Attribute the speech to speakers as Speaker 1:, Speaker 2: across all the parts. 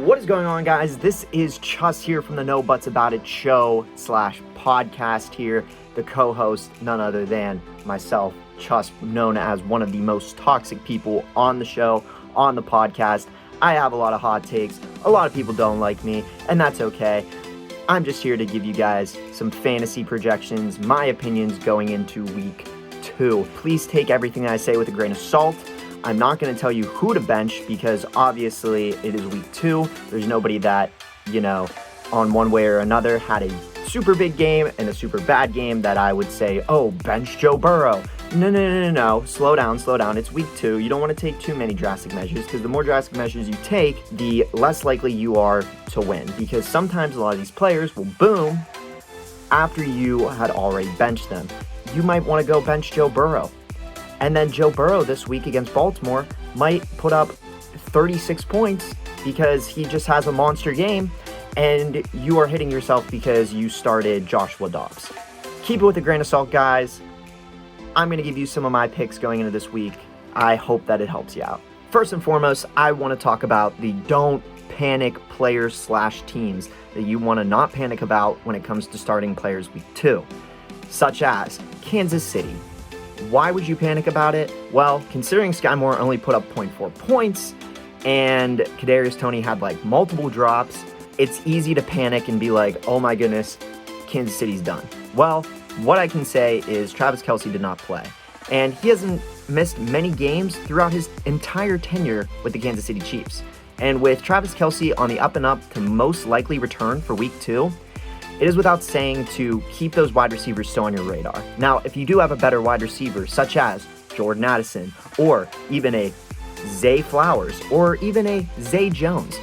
Speaker 1: What is going on, guys? This is Chus here from the No Buts About It show / podcast here. The co-host, none other than myself, Chus, known as one of the most toxic people on the show, on the podcast. I have a lot of hot takes. A lot of people don't like me, and that's okay. I'm just here to give you guys some fantasy projections, my opinions going into week 2. Please take everything I say with a grain of salt. I'm not going to tell you who to bench because obviously it is week 2. There's nobody that, on one way or another had a super big game and a super bad game that I would say, oh, bench Joe Burrow. No. Slow down. It's week 2. You don't want to take too many drastic measures because the more drastic measures you take, the less likely you are to win. Because sometimes a lot of these players will boom after you had already benched them. You might want to go bench Joe Burrow. And then Joe Burrow this week against Baltimore might put up 36 points because he just has a monster game, and you are hitting yourself because you started Joshua Dobbs. Keep it with a grain of salt, guys. I'm going to give you some of my picks going into this week. I hope that it helps you out. First and foremost, I want to talk about the don't panic players / teams that you want to not panic about when it comes to starting players week 2, such as Kansas City. Why would you panic about it? Well, considering Sky Moore only put up 0.4 points and Kadarius Toney had multiple drops, it's easy to panic and be like, oh my goodness, Kansas City's done. Well, what I can say is Travis Kelce did not play, and he hasn't missed many games throughout his entire tenure with the Kansas City Chiefs. And with Travis Kelce on the up and up to most likely return for week 2, it is without saying to keep those wide receivers still on your radar. Now, if you do have a better wide receiver, such as Jordan Addison, or even a Zay Flowers, or even a Zay Jones,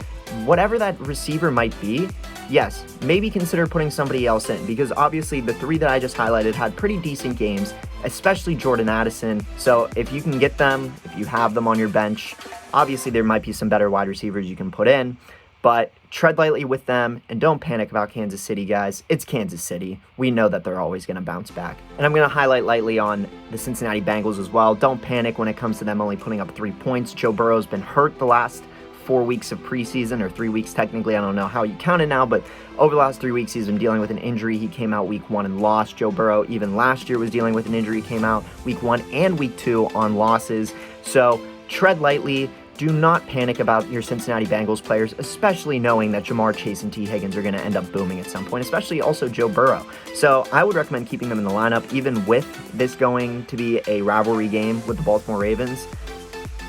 Speaker 1: whatever that receiver might be, yes, maybe consider putting somebody else in, because obviously the 3 that I just highlighted had pretty decent games, especially Jordan Addison. So if you can get them, if you have them on your bench, obviously there might be some better wide receivers you can put in, but tread lightly with them and don't panic about Kansas City, guys. It's Kansas City. We know that they're always going to bounce back. And I'm going to highlight lightly on the Cincinnati Bengals as well. Don't panic when it comes to them only putting up 3 points. Joe Burrow's been hurt the last 4 weeks of preseason, or 3 weeks technically. I don't know how you count it now, but over the last 3 weeks, he's been dealing with an injury. He came out week 1 and lost. Joe Burrow, even last year, was dealing with an injury. He came out week 1 and week 2 on losses. So tread lightly. Do not panic about your Cincinnati Bengals players, especially knowing that Jamar Chase and T. Higgins are going to end up booming at some point, especially also Joe Burrow. So I would recommend keeping them in the lineup, even with this going to be a rivalry game with the Baltimore Ravens.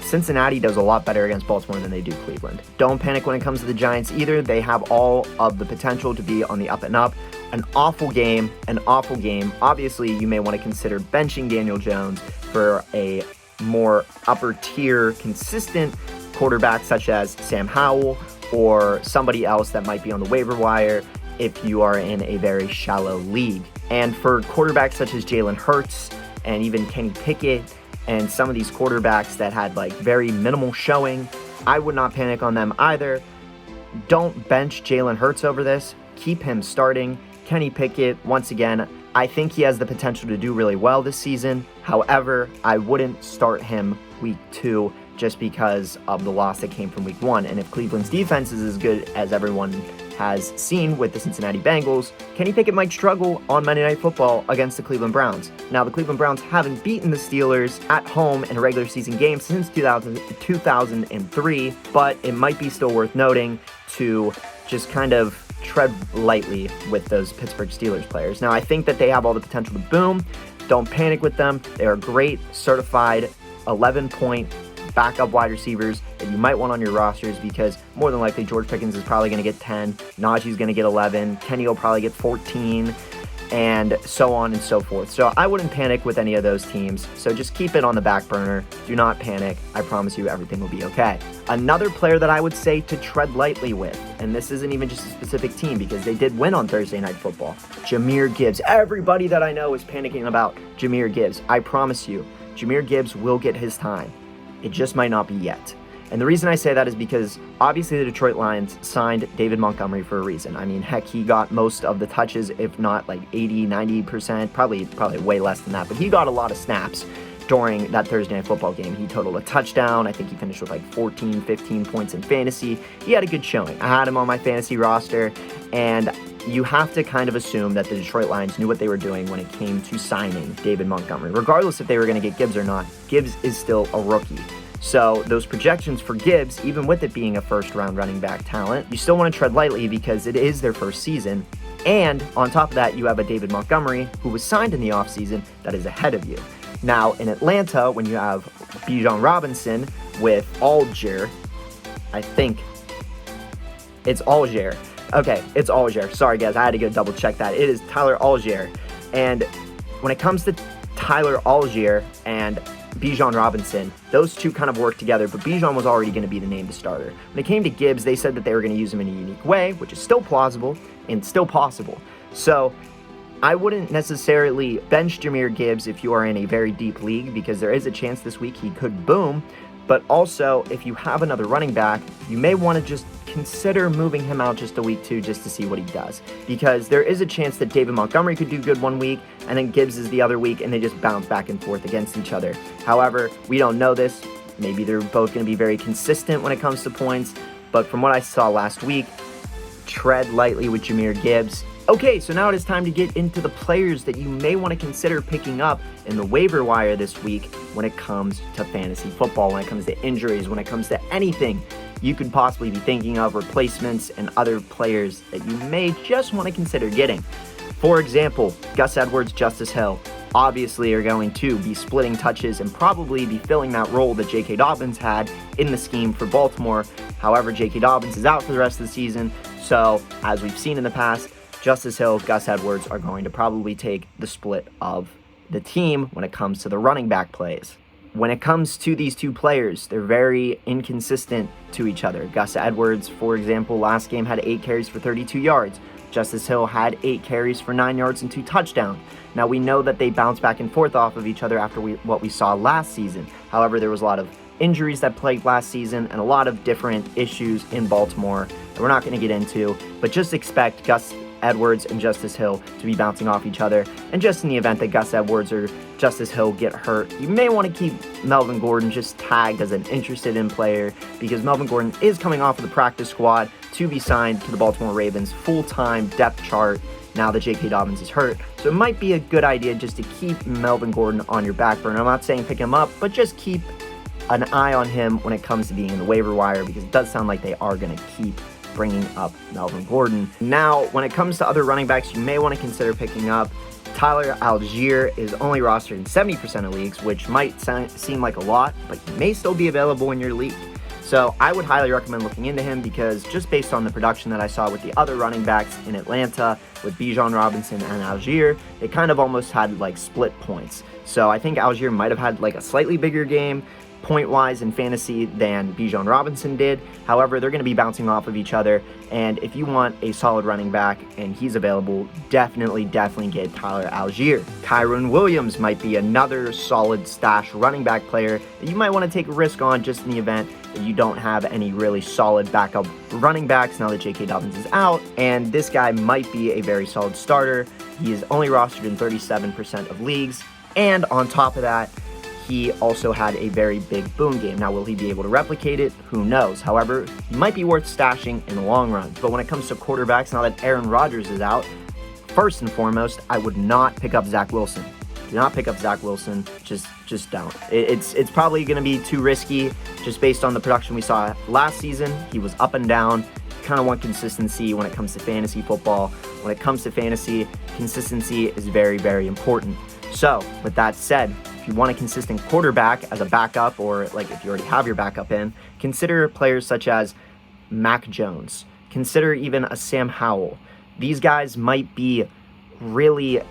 Speaker 1: Cincinnati does a lot better against Baltimore than they do Cleveland. Don't panic when it comes to the Giants either. They have all of the potential to be on the up and up. An awful game. Obviously, you may want to consider benching Daniel Jones for a more upper tier consistent quarterback such as Sam Howell or somebody else that might be on the waiver wire if you are in a very shallow league. And for quarterbacks such as Jalen Hurts and even Kenny Pickett and some of these quarterbacks that had very minimal showing, I would not panic on them either. Don't bench Jalen Hurts over this. Keep him starting. Kenny Pickett, once again, I think he has the potential to do really well this season. However, I wouldn't start him week 2 just because of the loss that came from week 1. And if Cleveland's defense is as good as everyone has seen with the Cincinnati Bengals, Kenny Pickett might struggle on Monday Night Football against the Cleveland Browns. Now, the Cleveland Browns haven't beaten the Steelers at home in a regular season game since 2003, but it might be still worth noting to just kind of tread lightly with those Pittsburgh Steelers players. Now, I think that they have all the potential to boom. Don't panic with them. They are great, certified 11-point backup wide receivers that you might want on your rosters because more than likely George Pickens is probably going to get 10, Najee's going to get 11, Kenny will probably get 14, and so on and so forth. So I wouldn't panic with any of those teams. So just keep it on the back burner. Do not panic. I promise you everything will be okay. Another player that I would say to tread lightly with, and this isn't even just a specific team because they did win on Thursday Night Football, Jahmyr Gibbs. Everybody that I know is panicking about Jahmyr Gibbs. I promise you, Jahmyr Gibbs will get his time. It just might not be yet. And the reason I say that is because obviously the Detroit Lions signed David Montgomery for a reason. I mean, heck, he got most of the touches, if not 80, 90%, probably way less than that, but he got a lot of snaps during that Thursday Night Football game. He totaled a touchdown. I think he finished with like 14, 15 points in fantasy. He had a good showing. I had him on my fantasy roster, and you have to kind of assume that the Detroit Lions knew what they were doing when it came to signing David Montgomery. Regardless if they were going to get Gibbs or not, Gibbs is still a rookie. So those projections for Gibbs, even with it being a first-round running back talent, you still want to tread lightly because it is their first season. And on top of that, you have a David Montgomery who was signed in the offseason that is ahead of you. Now, in Atlanta, when you have Bijan Robinson with Algier, I think it's Algier. Okay, it's Algier. Sorry, guys, I had to go double check that. It is Tyler Algier. And when it comes to Tyler Algier and Bijan Robinson, those two kind of work together, but Bijan was already going to be the named starter. When it came to Gibbs, they said that they were going to use him in a unique way, which is still plausible and still possible. So I wouldn't necessarily bench Jahmyr Gibbs if you are in a very deep league, because there is a chance this week he could boom. But also, if you have another running back, you may want to just consider moving him out just a week too, just to see what he does. Because there is a chance that David Montgomery could do good one week, and then Gibbs is the other week, and they just bounce back and forth against each other. However, we don't know this. Maybe they're both going to be very consistent when it comes to points. But from what I saw last week, tread lightly with Jahmyr Gibbs. Okay, so now it is time to get into the players that you may want to consider picking up in the waiver wire this week when it comes to fantasy football, when it comes to injuries, when it comes to anything you could possibly be thinking of, replacements and other players that you may just want to consider getting. For example, Gus Edwards, Justice Hill obviously are going to be splitting touches and probably be filling that role that J.K. Dobbins had in the scheme for Baltimore. However, J.K. Dobbins is out for the rest of the season, so as we've seen in the past, Justice Hill, Gus Edwards are going to probably take the split of the team when it comes to the running back plays. When it comes to these two players, they're very inconsistent to each other. Gus Edwards, for example, last game had 8 carries for 32 yards. Justice Hill had 8 carries for 9 yards and 2 touchdowns. Now, we know that they bounce back and forth off of each other after what we saw last season. However, there was a lot of injuries that plagued last season and a lot of different issues in Baltimore that we're not going to get into, but just expect Gus Edwards and Justice Hill to be bouncing off each other. And just in the event that Gus Edwards or Justice Hill get hurt, you may want to keep Melvin Gordon just tagged as an interested in player, because Melvin Gordon is coming off of the practice squad to be signed to the Baltimore Ravens full-time depth chart now that J.K. Dobbins is hurt. So it might be a good idea just to keep Melvin Gordon on your back burner. I'm not saying pick him up, but just keep an eye on him when it comes to being in the waiver wire, because it does sound like they are going to keep bringing up Melvin Gordon. Now, when it comes to other running backs you may want to consider picking up, Tyler Algier is only rostered in 70% of leagues, which might seem like a lot, but he may still be available in your league. So I would highly recommend looking into him, because just based on the production that I saw with the other running backs in Atlanta, with Bijan Robinson and Algier, they kind of almost had like split points. So I think Algier might have had like a slightly bigger game point-wise in fantasy than Bijan Robinson did. However, they're going to be bouncing off of each other, and if you want a solid running back and he's available, definitely get Tyler Algier. Kyron Williams might be another solid stash running back player that you might want to take a risk on, just in the event that you don't have any really solid backup running backs now that J.K. Dobbins is out, and this guy might be a very solid starter. He is only rostered in 37% of leagues, and on top of that, he also had a very big boom game. Now, will he be able to replicate it? Who knows? However, he might be worth stashing in the long run. But when it comes to quarterbacks, now that Aaron Rodgers is out, first and foremost, I would not pick up Zach Wilson. Do not pick up Zach Wilson. Just don't. It's probably going to be too risky, just based on the production we saw last season. He was up and down. Kind of want consistency when it comes to fantasy football. When it comes to fantasy, consistency is very, very important. So, with that said, if you want a consistent quarterback as a backup, or like if you already have your backup in, consider players such as Mac Jones. Consider even a Sam Howell. These guys might be really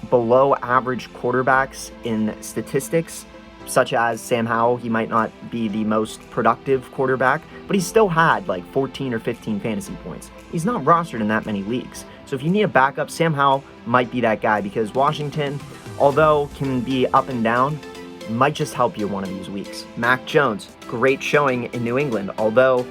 Speaker 1: below average quarterbacks in statistics, such as Sam Howell. He might not be the most productive quarterback, but he still had like 14 or 15 fantasy points. He's not rostered in that many leagues. So if you need a backup, Sam Howell might be that guy, because Washington, although can be up and down, might just help you one of these weeks. Mac Jones, great showing in New England. Although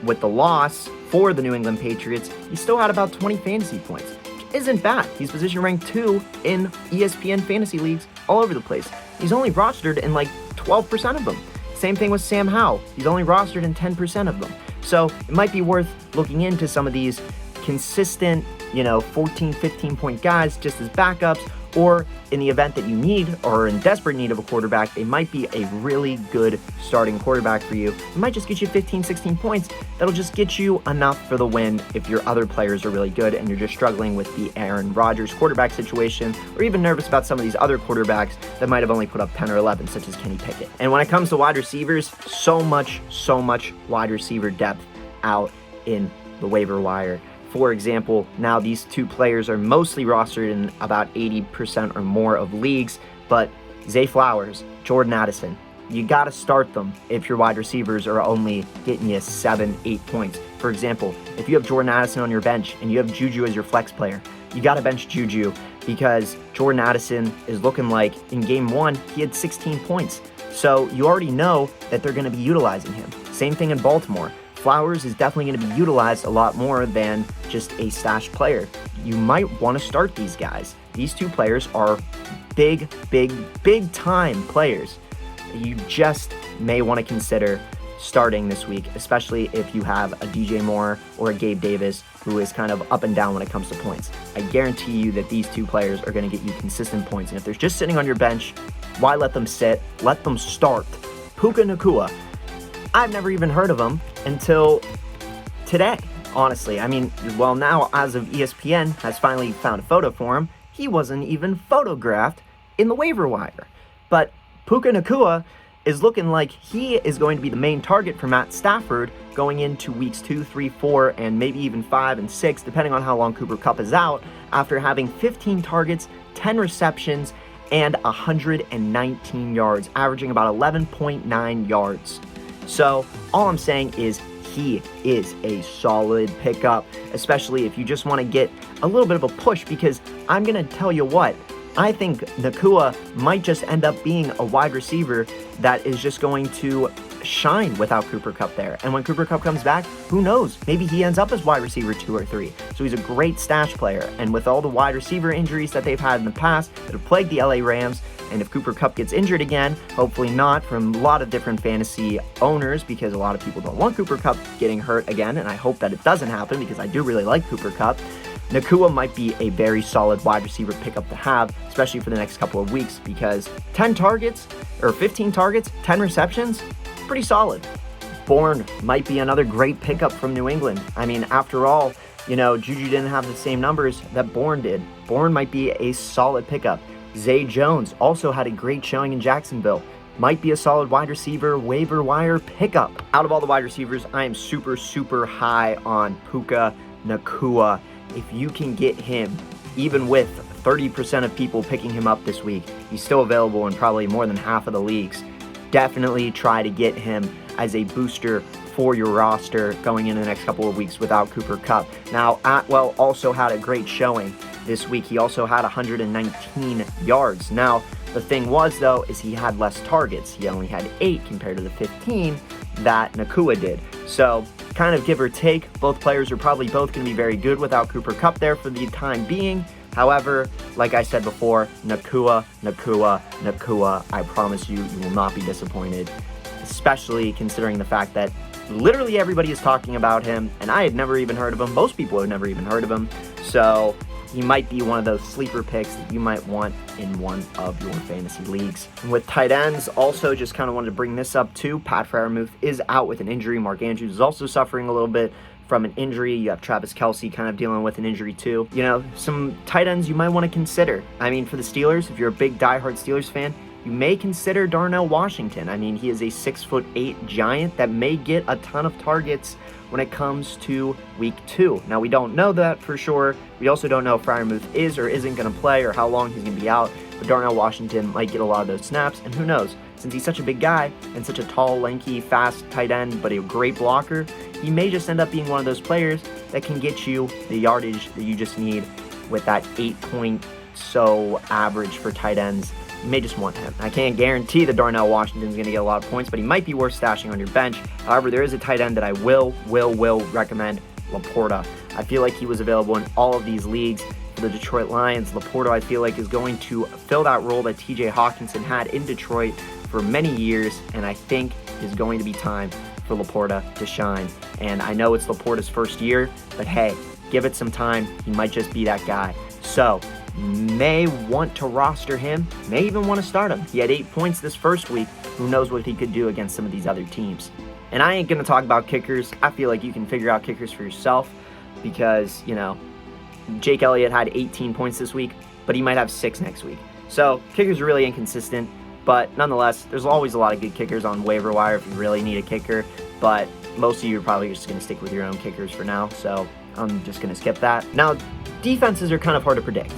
Speaker 1: with the loss for the New England Patriots, he still had about 20 fantasy points, which isn't bad. He's position ranked 2 in ESPN fantasy leagues all over the place. He's only rostered in like 12% of them. Same thing with Sam Howell. He's only rostered in 10% of them. So it might be worth looking into some of these consistent, 14, 15 point guys just as backups, or in the event that you need or are in desperate need of a quarterback, they might be a really good starting quarterback for you. It might just get you 15, 16 points. That'll just get you enough for the win if your other players are really good and you're just struggling with the Aaron Rodgers quarterback situation, or even nervous about some of these other quarterbacks that might have only put up 10 or 11, such as Kenny Pickett. And when it comes to wide receivers, so much wide receiver depth out in the waiver wire. For example, now these two players are mostly rostered in about 80% or more of leagues, but Zay Flowers, Jordan Addison, you got to start them if your wide receivers are only getting you 7, 8 points. For example, if you have Jordan Addison on your bench and you have Juju as your flex player, you got to bench Juju because Jordan Addison is looking like in game 1, he had 16 points. So you already know that they're going to be utilizing him. Same thing in Baltimore. Flowers is definitely going to be utilized a lot more than just a stash player. You might want to start these guys. These two players are big time players. You just may want to consider starting this week, especially if you have a DJ Moore or a Gabe Davis who is kind of up and down when it comes to points. I guarantee you that these two players are going to get you consistent points. And if they're just sitting on your bench, why let them sit? Let them start. Puka Nacua. I've never even heard of him until today, honestly. I mean, well, now as of ESPN has finally found a photo for him, he wasn't even photographed in the waiver wire. But Puka Nacua is looking like he is going to be the main target for Matt Stafford going into weeks 2, 3, 4, and maybe even 5 and 6, depending on how long Cooper Kupp is out, after having 15 targets, 10 receptions, and 119 yards, averaging about 11.9 yards. So all I'm saying is he is a solid pickup, especially if you just want to get a little bit of a push, because I'm going to tell you what, I think Nacua might just end up being a wide receiver that is just going to shine without Cooper Kupp there. And when Cooper Kupp comes back, who knows? Maybe he ends up as wide receiver 2 or 3. So he's a great stash player. And with all the wide receiver injuries that they've had in the past that have plagued the LA Rams, and if Cooper Kupp gets injured again, hopefully not, from a lot of different fantasy owners, because a lot of people don't want Cooper Kupp getting hurt again, and I hope that it doesn't happen because I do really like Cooper Kupp, Nacua might be a very solid wide receiver pickup to have, especially for the next couple of weeks, because 10 targets, or 15 targets, 10 receptions, pretty solid. Bourne might be another great pickup from New England. I mean, after all, Juju didn't have the same numbers that Bourne did. Bourne might be a solid pickup. Zay Jones also had a great showing in Jacksonville. Might be a solid wide receiver waiver wire pickup. Out of all the wide receivers, I am super high on Puka Nacua. If you can get him, even with 30% of people picking him up this week, he's still available in probably more than half of the leagues. Definitely try to get him as a booster for your roster going into the next couple of weeks without Cooper Kupp. Now, Atwell also had a great showing this week. He also had 119 yards. Now, the thing was, though, is he had less targets. He only had 8 compared to the 15 that Nacua did. So, kind of give or take, both players are probably both going to be very good without Cooper Kupp there for the time being. However, like I said before, Nacua, I promise you, you will not be disappointed, especially considering the fact that literally everybody is talking about him, and I had never even heard of him. Most people have never even heard of him. So he might be one of those sleeper picks that you might want in one of your fantasy leagues. And with tight ends, also just kind of wanted to bring this up too. Pat Freiermuth is out with an injury. Mark Andrews is also suffering a little bit from an injury. You have Travis Kelce kind of dealing with an injury too. Some tight ends you might want to consider. I mean, for the Steelers, if you're a big diehard Steelers fan, you may consider Darnell Washington. I mean, he is a 6'8" giant that may get a ton of targets when it comes to week 2. Now, we don't know that for sure. We also don't know if Freiermuth is or isn't going to play or how long he's going to be out. But Darnell Washington might get a lot of those snaps. And who knows? Since he's such a big guy and such a tall, lanky, fast tight end, but a great blocker, he may just end up being one of those players that can get you the yardage that you just need with that 8-point average for tight ends. You may just want him. I can't guarantee that Darnell Washington is going to get a lot of points, but he might be worth stashing on your bench. However, there is a tight end that I will recommend, Laporta. I feel like he was available in all of these leagues. for the Detroit Lions. Laporta, I feel like, is going to fill that role that TJ Hawkinson had in Detroit for many years, and I think is going to be time for Laporta to shine. And I know it's Laporta's first year, but hey, give it some time. He might just be that guy. So, may want to roster him, may even want to start him. He had 8 points this first week. Who knows what he could do against some of these other teams. And I ain't going to talk about kickers. I feel like you can figure out kickers for yourself because, Jake Elliott had 18 points this week, but he might have 6 next week. So, kickers are really inconsistent, but nonetheless, there's always a lot of good kickers on waiver wire if you really need a kicker, but most of you are probably just going to stick with your own kickers for now, so I'm just going to skip that. Now, defenses are kind of hard to predict,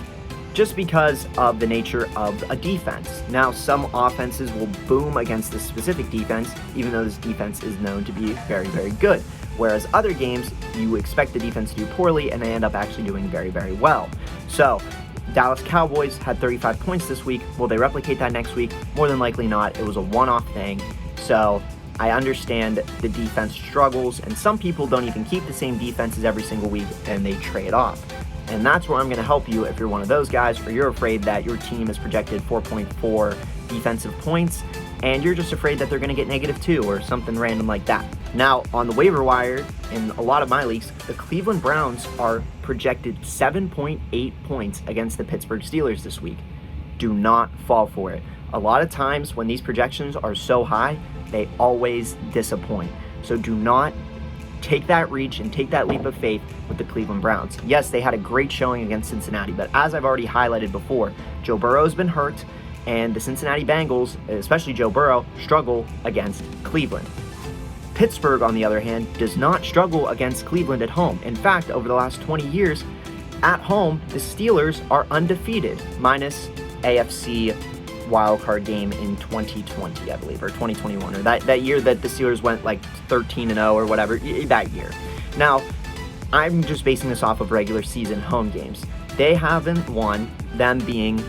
Speaker 1: just because of the nature of a defense. Now, some offenses will boom against this specific defense, even though this defense is known to be very, very good. Whereas other games, you expect the defense to do poorly, and they end up actually doing very, very well. So, Dallas Cowboys had 35 points this week. Will they replicate that next week? More than likely not. It was a one-off thing. So, I understand the defense struggles, and some people don't even keep the same defenses every single week, and they trade off. And that's where I'm going to help you if you're one of those guys, or you're afraid that your team is projected 4.4 defensive points, and you're just afraid that they're going to get -2 or something random like that. Now, on the waiver wire, in a lot of my leagues, the Cleveland Browns are projected 7.8 points against the Pittsburgh Steelers this week. Do not fall for it. A lot of times when these projections are so high, they always disappoint. So do not take that reach and take that leap of faith with the Cleveland Browns. Yes, they had a great showing against Cincinnati, but as I've already highlighted before, Joe Burrow's been hurt, and the Cincinnati Bengals, especially Joe Burrow, struggle against Cleveland. Pittsburgh, on the other hand, does not struggle against Cleveland at home. In fact, over the last 20 years, at home, the Steelers are undefeated, minus AFC wildcard game in 2020, I believe, or 2021, or that year that the Steelers went like 13-0 or whatever, that year. Now, I'm just basing this off of regular season home games. They haven't won, them being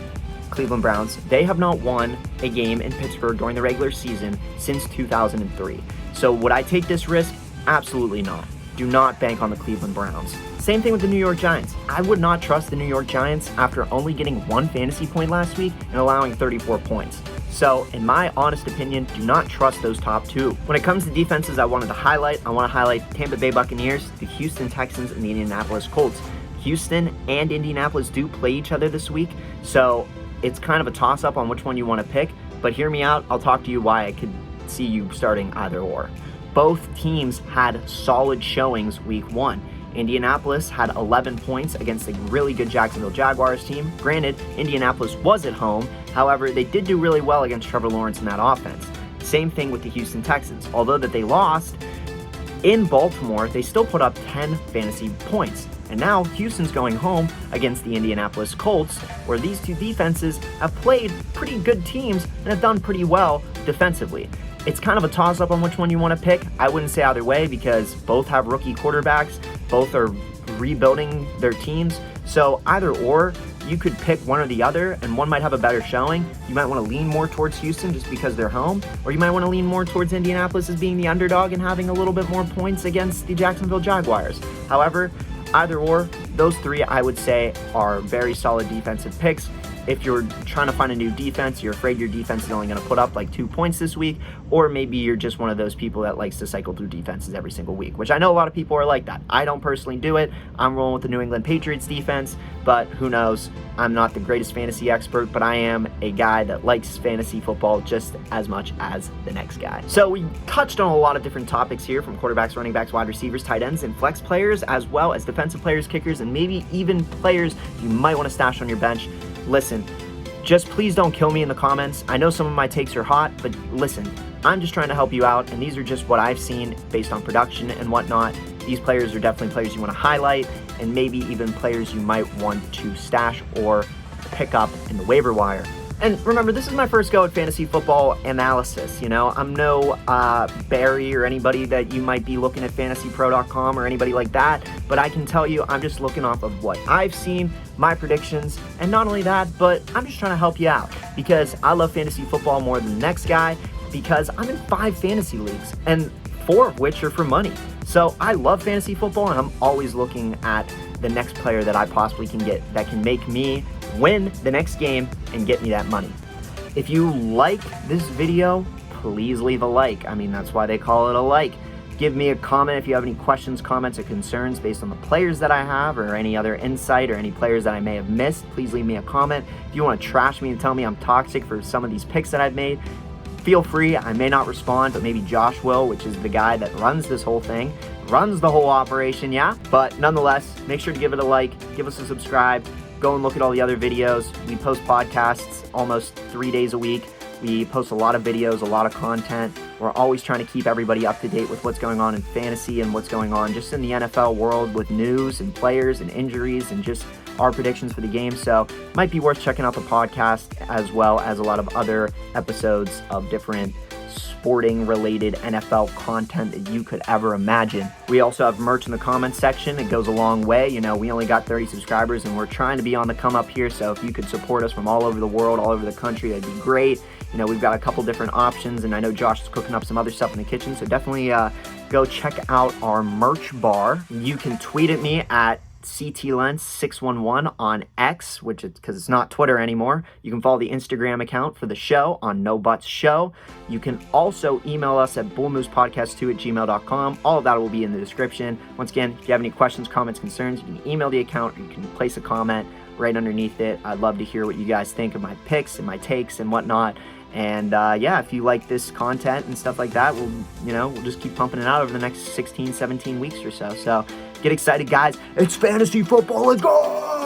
Speaker 1: Cleveland Browns, they have not won a game in Pittsburgh during the regular season since 2003. So would I take this risk? Absolutely not. Do not bank on the Cleveland Browns. Same thing with the New York Giants. I would not trust the New York Giants after only getting 1 fantasy point last week and allowing 34 points. So, in my honest opinion, do not trust those top 2. When it comes to defenses I want to highlight Tampa Bay Buccaneers, the Houston Texans, and the Indianapolis Colts. Houston and Indianapolis do play each other this week, so it's kind of a toss-up on which one you want to pick, but hear me out. I'll talk to you why I could see you starting either or. Both teams had solid showings week 1. Indianapolis had 11 points against a really good Jacksonville Jaguars team. Granted, Indianapolis was at home. However, they did do really well against Trevor Lawrence in that offense. Same thing with the Houston Texans. Although that they lost in Baltimore, they still put up 10 fantasy points. And now Houston's going home against the Indianapolis Colts, where these two defenses have played pretty good teams and have done pretty well defensively. It's kind of a toss-up on which one you want to pick. I wouldn't say either way because both have rookie quarterbacks. Both are rebuilding their teams. So either or, you could pick one or the other, and one might have a better showing. You might want to lean more towards Houston just because they're home, or you might want to lean more towards Indianapolis as being the underdog and having a little bit more points against the Jacksonville Jaguars. However, either or, those 3 I would say are very solid defensive picks. If you're trying to find a new defense, you're afraid your defense is only going to put up like 2 points this week, or maybe you're just one of those people that likes to cycle through defenses every single week, which I know a lot of people are like that. I don't personally do it. I'm rolling with the New England Patriots defense, but who knows? I'm not the greatest fantasy expert, but I am a guy that likes fantasy football just as much as the next guy. So we touched on a lot of different topics here, from quarterbacks, running backs, wide receivers, tight ends, and flex players, as well as defensive players, kickers, and maybe even players you might want to stash on your bench. Listen, just please don't kill me in the comments. I know some of my takes are hot, but listen, I'm just trying to help you out, and these are just what I've seen based on production and whatnot. These players are definitely players you want to highlight, and maybe even players you might want to stash or pick up in the waiver wire. And remember, this is my first go at fantasy football analysis. I'm no Barry or anybody that you might be looking at fantasypro.com or anybody like that, but I can tell you I'm just looking off of what I've seen, my predictions, and not only that, but I'm just trying to help you out because I love fantasy football more than the next guy, because I'm in 5 fantasy leagues, and 4 of which are for money. So I love fantasy football, and I'm always looking at the next player that I possibly can get that can make me win the next game and get me that money. If you like this video, please leave a like. I mean, that's why they call it a like. Give me a comment if you have any questions, comments, or concerns based on the players that I have, or any other insight, or any players that I may have missed. Please leave me a comment. If you want to trash me and tell me I'm toxic for some of these picks that I've made, feel free. I may not respond, but maybe Josh will, which is the guy that runs this whole thing, runs the whole operation, yeah? But nonetheless, make sure to give it a like, give us a subscribe, go and look at all the other videos. We post podcasts almost 3 days a week. We post a lot of videos, a lot of content. We're always trying to keep everybody up to date with what's going on in fantasy and what's going on just in the NFL world with news and players and injuries and just our predictions for the game. So it might be worth checking out the podcast, as well as a lot of other episodes of different sporting related NFL content that you could ever imagine. We also have merch in the comments section. It goes a long way. You know, we only got 30 subscribers and we're trying to be on the come up here. So if you could support us from all over the world, all over the country, that'd be great. You know, we've got a couple different options, and I know Josh is cooking up some other stuff in the kitchen. So definitely go check out our merch bar. You can tweet at me at CTLens611 on X, which is because it's not Twitter anymore. You can follow the Instagram account for the show on No Butts Show. You can also email us at bullmoosepodcast2@gmail.com. All of that will be in the description. Once again, if you have any questions, comments, concerns, you can email the account, or you can place a comment right underneath it. I'd love to hear what you guys think of my picks and my takes and whatnot. And yeah, if you like this content and stuff like that, we'll just keep pumping it out over the next 16, 17 weeks or so. So get excited, guys. It's fantasy football. Let's go!